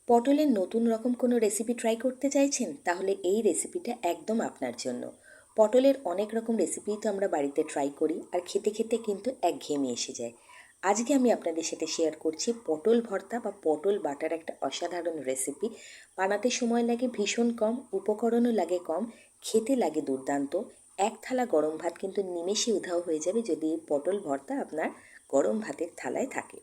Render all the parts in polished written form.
পটলের নতুন রকম কোনো রেসিপি ট্রাই করতে চাইছেন? তাহলে এই রেসিপিটা একদম আপনার জন্য। পটলের অনেক রকম রেসিপি তো আমরা বাড়িতে ট্রাই করি, আর খেতে খেতে কিন্তু একঘেয়েমি এসে যায়। আজকে আমি আপনাদের সাথে শেয়ার করছি পটল ভর্তা বা পটল বাটার একটা অসাধারণ রেসিপি। বানাতে সময় লাগে ভীষণ কম, উপকরণও লাগে কম, খেতে লাগে দুর্দান্ত। এক থালা গরম ভাত কিন্তু নিমেষে উধাও হয়ে যাবে যদি এই পটল ভর্তা আপনার গরম ভাতের থালায় থাকে।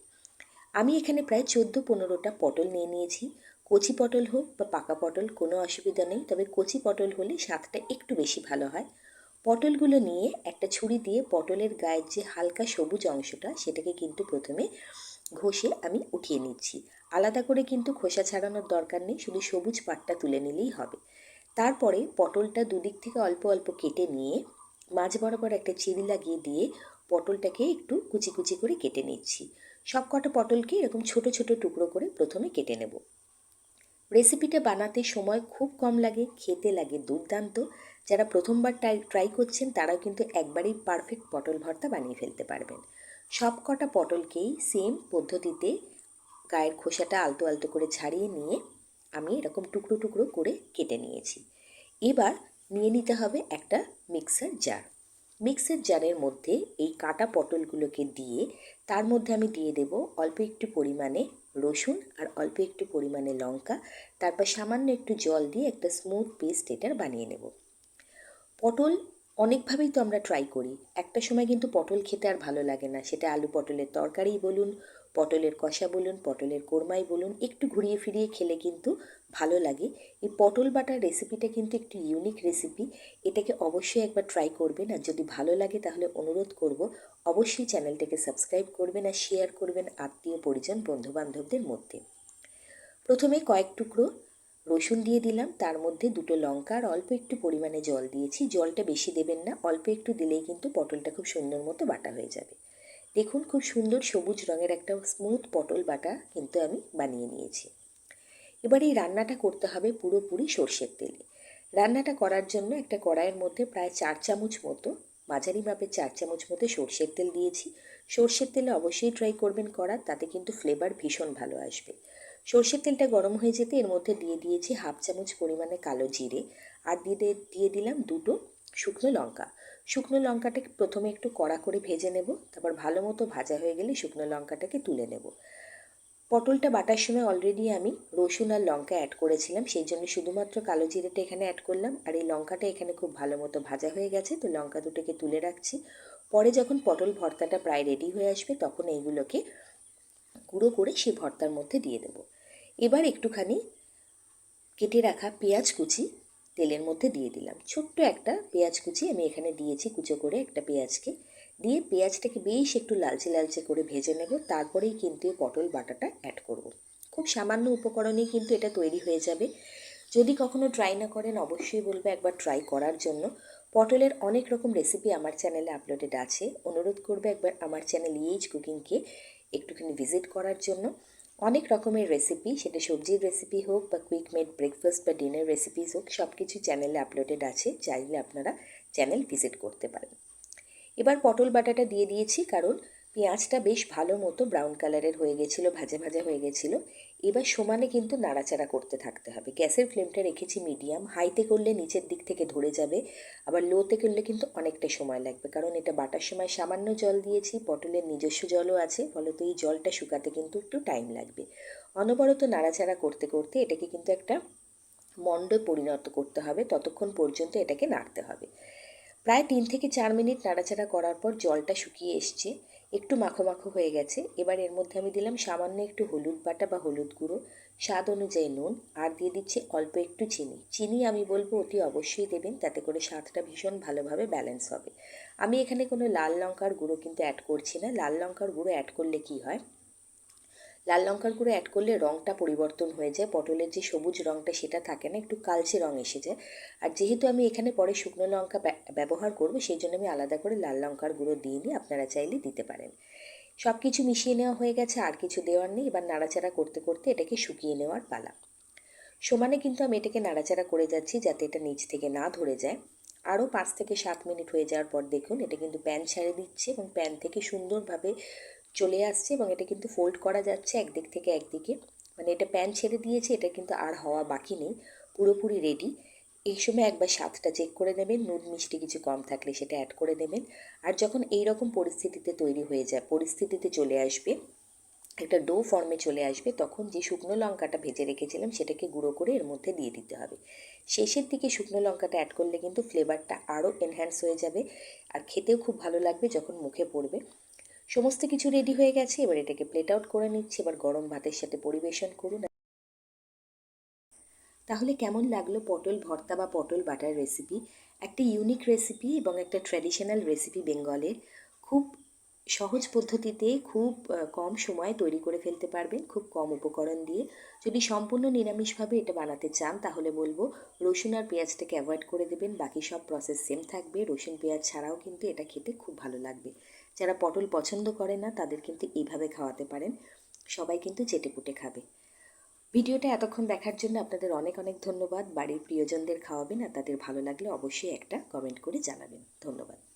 আমি এখানে প্রায় 14-15টা পটল নিয়ে নিয়েছি। কচি পটল হোক বা পাকা পটল কোনো অসুবিধা নেই, তবে কচি পটল হলে স্বাদটা একটু বেশি ভালো হয়। পটলগুলো নিয়ে একটা ছুরি দিয়ে পটলের গায়ের যে হালকা সবুজ অংশটা সেটাকে কিন্তু প্রথমে ঘষে আমি উঠিয়ে নিচ্ছি। আলাদা করে কিন্তু খোসা ছাড়ানোর দরকার নেই, শুধু সবুজ পাটটা তুলে নিলেই হবে। তারপরে পটলটা দুদিক থেকে অল্প অল্প কেটে নিয়ে মাঝ বরাবর একটা চিড়ি লাগিয়ে দিয়ে পটলটাকে একটু কুচি কুচি করে কেটে নিচ্ছি। সব কটা পটলকে এরকম ছোট ছোট টুকরো করে প্রথমে কেটে নেব। রেসিপিটা বানাতে সময় খুব কম লাগে, খেতে লাগে দুর্দান্ত। যারা প্রথমবার ট্রাই করছেন তারাও কিন্তু একবারেই পারফেক্ট পটল ভর্তা বানিয়ে ফেলতে পারবেন। সব কটা পটলকেই সেম পদ্ধতিতে গায়ের খোসাটা আলতো আলতো করে ছাড়িয়ে নিয়ে আমি এরকম টুকরো টুকরো করে কেটে নিয়েছি। এবার নিয়ে নিতে হবে একটা মিক্সার জার। মিক্সার জারের মধ্যে এই কাটা পটলগুলোকে দিয়ে তার মধ্যে আমি দিয়ে দেব অল্প একটু পরিমাণে রসুন আর অল্প একটু পরিমাণে লঙ্কা। তারপর সামান্য একটু জল দিয়ে একটা স্মুথ পেস্ট এটার বানিয়ে নেব। পটল অনেকভাবেই তো আমরা ট্রাই করি। একটা সময় কিন্তু পটল খেতে আর ভালো লাগে না, সেটা আলু পটলের তরকারিই বলুন, পটলের কষা বলুন, পটলের কোরমাই বলুন, একটু ঘুরিয়ে ফিরিয়ে খেলে কিন্তু ভালো লাগে। এই পটল বাটার রেসিপিটা কিন্তু একটু ইউনিক রেসিপি, এটাকে অবশ্যই একবার ট্রাই করবেন। আর যদি ভালো লাগে তাহলে অনুরোধ করব অবশ্যই চ্যানেলটাকে সাবস্ক্রাইব করবেন আর শেয়ার করবেন আত্মীয় পরিজন বন্ধুবান্ধবদের মধ্যে। প্রথমে কয়েক টুকরো রসুন দিয়ে দিলাম, তার মধ্যে দুটো লঙ্কা আর অল্প একটু পরিমাণে জল দিয়েছি। জলটা বেশি দেবেন না, অল্প একটু দিলেই কিন্তু পটলটা খুব সুন্দর মতো বাটা হয়ে যাবে। দেখুন খুব সুন্দর সবুজ রঙের একটা স্মুথ পটল বাটা কিন্তু আমি বানিয়ে নিয়েছি। এবার এই রান্নাটা করতে হবে পুরোপুরি সর্ষের তেলে। রান্নাটা করার জন্য একটা কড়াইয়ের মধ্যে প্রায় 4 চামচ মতো, মাঝারি মাপের 4 চামচ মতো সর্ষের তেল দিয়েছি। সর্ষের তেলে অবশ্যই ট্রাই করবেন করার, তাতে কিন্তু ফ্লেভার ভীষণ ভালো আসবে। সর্ষের তেলটা গরম হয়ে যেতে এর মধ্যে দিয়ে দিয়েছি 1/2 চামচ পরিমাণে কালো জিরে, আর দিয়ে দিলাম দুটো শুকনো লঙ্কা। শুকনো লঙ্কাটাকে প্রথমে একটু কড়া করে ভেজে নেব, তারপর ভালো মতো ভাজা হয়ে গেলে শুকনো লঙ্কাটাকে তুলে নেব। পটলটা বাটার সময় অলরেডি আমি রসুন আর লঙ্কা অ্যাড করেছিলাম, সেই জন্য শুধুমাত্র কালো জিরেটা এখানে অ্যাড করলাম। আর এই লঙ্কাটা এখানে খুব ভালো মতো ভাজা হয়ে গেছে, তো লঙ্কা দুটোকে তুলে রাখছি। পরে যখন পটল ভর্তাটা প্রায় রেডি হয়ে আসবে তখন এইগুলোকে গুঁড়ো করে সেই ভর্তার মধ্যে দিয়ে দেবো। এবার একটুখানি কেটে রাখা পেঁয়াজ কুচি তেলের মধ্যে দিয়ে দিলাম। ছোট্ট একটা পেঁয়াজ কুচি আমি এখানে দিয়েছি, কুচো করে একটা পেঁয়াজকে দিয়ে পেঁয়াজটাকে বেশ একটু লালচে লালচে করে ভেজে নেব। তারপরেই কিন্তু পটল বাটাটা অ্যাড করব। খুব সামান্য উপকরণেই কিন্তু এটা তৈরি হয়ে যাবে। যদি কখনো ট্রাই না করেন অবশ্যই বলবো একবার ট্রাই করার জন্য। পটলের অনেক রকম রেসিপি আমার চ্যানেলে আপলোডেড আছে, অনুরোধ করবে একবার আমার চ্যানেল ইএইচ কুকিংকে একটুখানি ভিজিট করার জন্য। অনেক রকমের রেসিপি, সেটা সবজির রেসিপি হোক বা কুইক মেড ব্রেকফাস্ট বা ডিনার রেসিপিস হোক, সব কিছু চ্যানেলে আপলোডেড আছে, চাইলে আপনারা চ্যানেল ভিজিট করতে পারেন। এবার পটল বাটাটা দিয়ে দিয়েছি, কারণ পেঁয়াজটা বেশ ভালো মতো ব্রাউন কালারের হয়ে গেছিলো, ভাজা ভাজা হয়ে গেছিলো। এবার সমানে কিন্তু নাড়াচাড়া করতে থাকতে হবে। গ্যাসের ফ্লেমটা রেখেছি মিডিয়াম, হাইতে করলে নিচের দিক থেকে ধরে যাবে, আবার লোতে করলে কিন্তু অনেকটা সময় লাগবে, কারণ এটা বাটার সময় সামান্য জল দিয়েছি, পটলের নিজস্ব জলও আছে, ফলত এই জলটা শুকাতে কিন্তু একটু টাইম লাগবে। অনবরত নাড়াচাড়া করতে করতে এটাকে কিন্তু একটা মণ্ডে পরিণত করতে হবে, ততক্ষণ পর্যন্ত এটাকে নাড়তে হবে। প্রায় 3 থেকে 4 মিনিট নাড়াচাড়া করার পর জলটা শুকিয়ে এসছে, একটু মাখো মাখো হয়ে গেছে। এবার এর মধ্যে আমি দিলাম সামান্য একটু হলুদ বাটা বা হলুদ গুঁড়ো, স্বাদ অনুযায়ী নুন, আর দিয়ে দিচ্ছি অল্প একটু চিনি। চিনি আমি বলবো অতি অবশ্যই দেবেন, তাতে করে স্বাদটা ভীষণ ভালোভাবে ব্যালেন্স হবে। আমি এখানে কোনো লাল লঙ্কার গুঁড়ো কিন্তু অ্যাড করছি না। লাল লঙ্কার গুঁড়ো অ্যাড করলে কি হয়, লাল লঙ্কার গুঁড়ো অ্যাড করলে রঙটা পরিবর্তন হয়ে যায়, পটলের যে সবুজ রঙটা সেটা থাকে না, একটু কালচে রঙ এসে যায়। আর যেহেতু আমি এখানে পরে শুকনো লঙ্কা ব্যবহার করব, সেই জন্য আমি আলাদা করে লাল লঙ্কার গুঁড়ো দিইনি, আপনারা চাইলে দিতে পারেন। সব কিছু মিশিয়ে নেওয়া হয়ে গেছে, আর কিছু দেওয়ার নেই। এবার নাড়াচাড়া করতে করতে এটাকে শুকিয়ে নেওয়ার পালা। সমানে কিন্তু আমি এটাকে নাড়াচাড়া করে যাচ্ছি যাতে এটা নিচ থেকে না ধরে যায়। আরও 5 থেকে 7 মিনিট হয়ে যাওয়ার পর দেখুন এটা কিন্তু প্যান ছেড়ে দিচ্ছে এবং প্যান থেকে সুন্দরভাবে চলে আসছে, এবং এটা কিন্তু ফোল্ড করা যাচ্ছে একদিক থেকে একদিকে। মানে এটা প্যান ছেড়ে দিয়েছে, এটা কিন্তু আর হওয়া বাকি নেই, পুরোপুরি রেডি। এই সময় একবার স্বাদটা চেক করে নেবেন, নুন মিষ্টি কিছু কম থাকলে সেটা অ্যাড করে দেবেন। আর যখন এই রকম পরিস্থিতিতে চলে আসবে, একটা ডো ফর্মে চলে আসবে, তখন যে শুকনো লঙ্কাটা ভেজে রেখেছিলাম সেটাকে গুঁড়ো করে এর মধ্যে দিয়ে দিতে হবে। শেষের দিকে শুকনো লঙ্কাটা অ্যাড করলে কিন্তু ফ্লেভারটা আরও এনহ্যান্স হয়ে যাবে, আর খেতেও খুব ভালো লাগবে যখন মুখে পড়বে। সমস্ত কিছু রেডি হয়ে গেছে, এবার এটাকে প্লেট আউট করে নিচ্ছি। এবার গরম ভাতের সাথে পরিবেশন করুন। তাহলে কেমন লাগলো পটল ভর্তা বা পটল বাটার রেসিপি? একটা ইউনিক রেসিপি এবং একটা ট্র্যাডিশনাল রেসিপি বেঙ্গলের। খুব সহজ পদ্ধতিতে খুব কম সময়ে তৈরি করে ফেলতে পারবেন, খুব কম উপকরণ দিয়ে। যদি সম্পূর্ণ নিরামিষভাবে এটা বানাতে চান তাহলে বলবো রসুন আর পেঁয়াজটাকে অ্যাভয়েড করে দেবেন, বাকি সব প্রসেস সেম থাকবে। রসুন পেঁয়াজ ছাড়াও কিন্তু এটা খেতে খুব ভালো লাগবে। যারা পটল পছন্দ করে না তাদের কিন্তু এইভাবে খাওয়াতে পারেন, সবাই কিন্তু চেটেপুটে খাবে। ভিডিওটা এতক্ষণ দেখার জন্য আপনাদের অনেক অনেক ধন্যবাদ। বাড়ির প্রিয়জনদের খাওয়াবেন, আর তাদের ভালো লাগলে অবশ্যই একটা কমেন্ট করে জানাবেন। ধন্যবাদ।